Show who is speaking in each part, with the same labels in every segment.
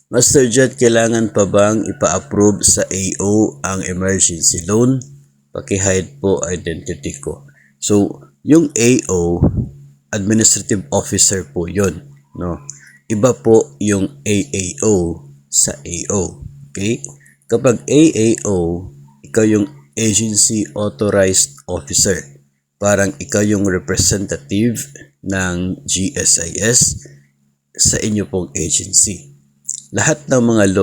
Speaker 1: Master Jet, kailangan pa bang ipa-approve sa AO ang emergency loan? Paki-hide po identity ko. So, yung AO, administrative officer po yun. No? Iba po yung AAO sa AO. Okay? Kapag AAO, ikaw yung agency authorized officer. Parang ikaw yung representative ng GSIS sa inyo pong agency. Lahat ng mga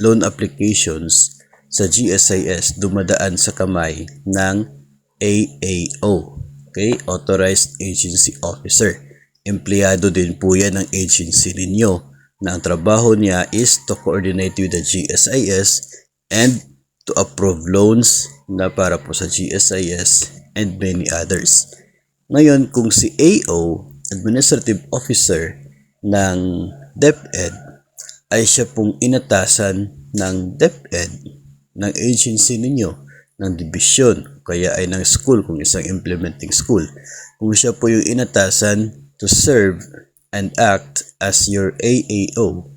Speaker 1: loan applications sa GSIS dumadaan sa kamay ng AAO, okay? Authorized Agency Officer. Empleyado din po yan ng agency ninyo na ang trabaho niya is to coordinate with the GSIS and to approve loans na para po sa GSIS and many others. Ngayon, kung si AO, Administrative Officer ng DepEd, ay siya pong inatasan ng DepEd, ng agency ninyo, ng division, kaya ay ng school kung isang implementing school. Kung siya po yung inatasan to serve and act as your AAO,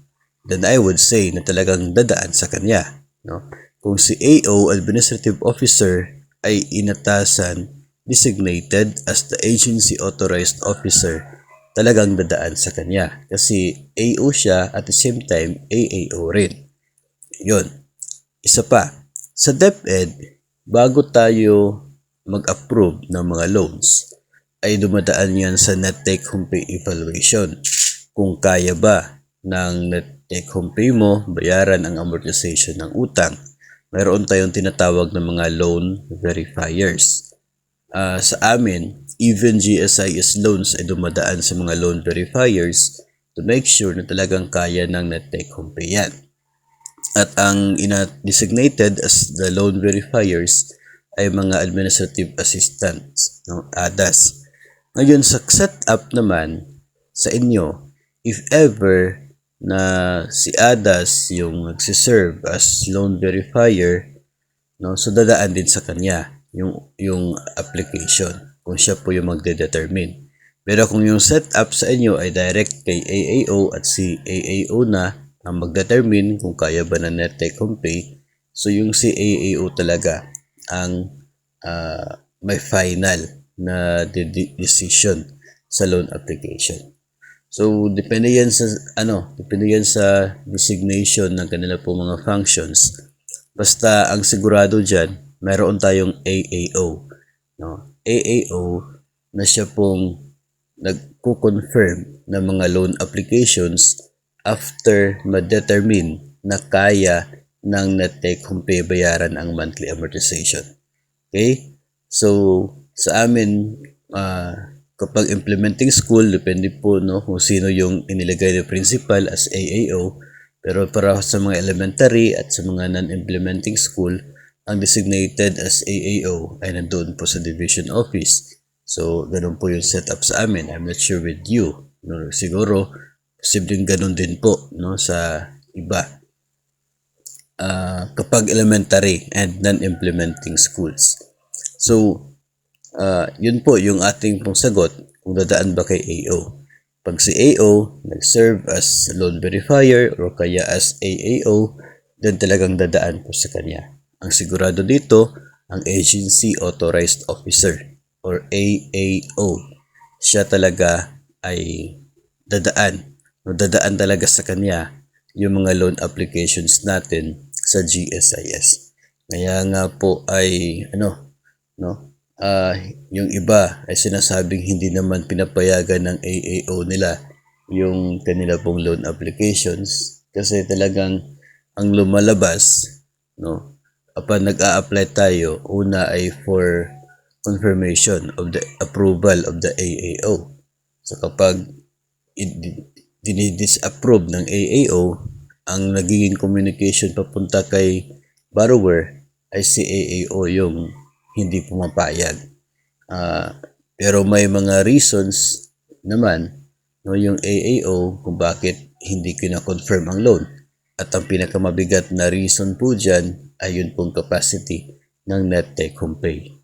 Speaker 1: then I would say na talagang dadaan sa kanya. No? Kung si AO, Administrative Officer, ay inatasan, designated as the agency authorized officer, talagang dadaan sa kanya. Kasi AO siya at the same time AAO rin. Yun. Isa pa, sa DepEd, bago tayo mag-approve ng mga loans, ay dumadaan yan sa net take home pay evaluation. Kung kaya ba ng net take home pay mo bayaran ang amortization ng utang, mayroon tayong tinatawag ng mga loan verifiers. Sa amin, even GSIS loans ay dumadaan sa mga loan verifiers to make sure na talagang kaya ng net take home pay yan. At ang designated as the loan verifiers ay mga administrative assistants, no? ADAS. Ngayon, sa setup naman sa inyo, if ever na si ADAS yung nagsiserve as loan verifier, no? So dadaan din sa kanya yung application kung siya po yung magde-determine. Pero kung yung setup sa inyo ay direct kay AAO at si AAO na ang mag-determine kung kaya ba na net take home pay, so yung si AAO talaga ang may final na decision sa loan application. So depende yan sa designation ng kanila po mga functions. Basta ang sigurado diyan, mayroon tayong AAO, no? AAO na siya pong nagko-confirm ng mga loan applications after ma-determine na kaya ng net take home pay bayaran ang monthly amortization. Okay? So, sa amin, kapag implementing school, depende po kung sino yung inilagay na principal as AAO. Pero para sa mga elementary at sa mga non-implementing school, ang designated as AAO ay nandoon po sa division office. So, ganun po yung setup sa amin. I'm not sure with you. No, siguro, posibleng ganun din po sa iba. Kapag elementary and non-implementing schools. So, yun po yung ating pong sagot kung dadaan ba kay AO. Pag si AO nag-serve as loan verifier or kaya as AAO, then talagang dadaan po sa kanya. Ang sigurado dito, ang Agency Authorized Officer or AAO. Siya talaga ay dadaan. Dadaan talaga sa kanya yung mga loan applications natin sa GSIS. Kaya nga po ay yung iba ay sinasabing hindi naman pinapayagan ng AAO nila yung kanila pong loan applications kasi talagang ang lumalabas upon nag-a-apply tayo, una ay for confirmation of the approval of the AAO. So kapag dinidisapprove ng AAO, ang nagiging communication papunta kay borrower ay si AAO yung hindi pumapayag. Pero may mga reasons naman yung AAO kung bakit hindi kina-confirm ang loan. At ang pinakamabigat na reason po dyan ay yun pong capacity ng net take home pay.